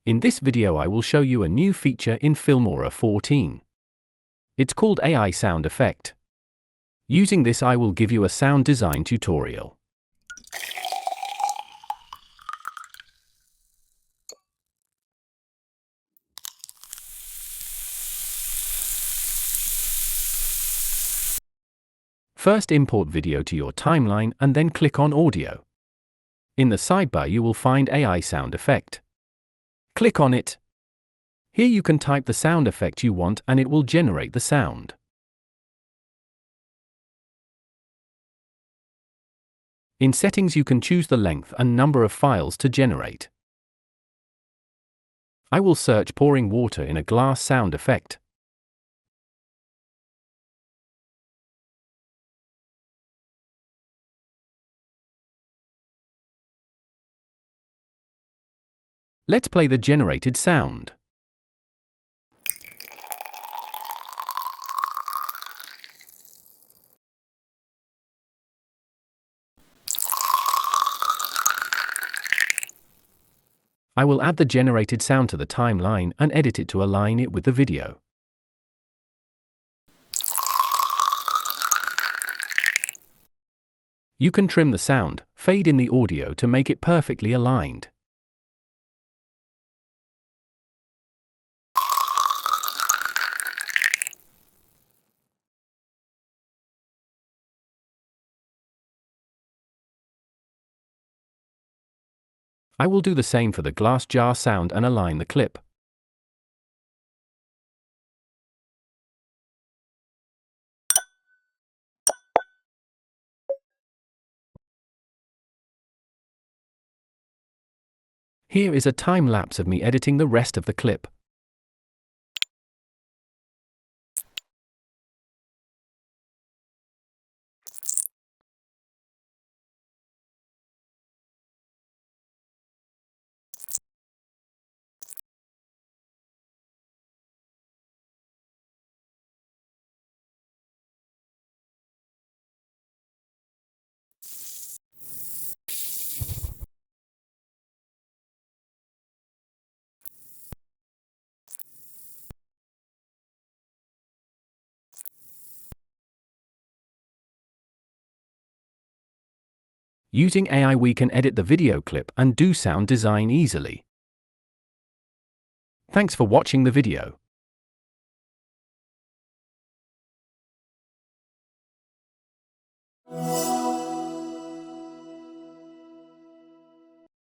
In this video I will show you a new feature in Filmora 14. It's called AI Sound Effect. Using this I will give you a sound design tutorial. First import video to your timeline and then click on Audio. In the sidebar you will find AI Sound Effect. Click on it. Here you can type the sound effect you want and it will generate the sound. In settings you can choose the length and number of files to generate. I will search pouring water in a glass sound effect. Let's play the generated sound. I will add the generated sound to the timeline and edit it to align it with the video. You can trim the sound, fade in the audio to make it perfectly aligned. I will do the same for the glass jar sound and align the clip. Here is a time lapse of me editing the rest of the clip. Using AI we can edit the video clip and do sound design easily. Thanks for watching the video.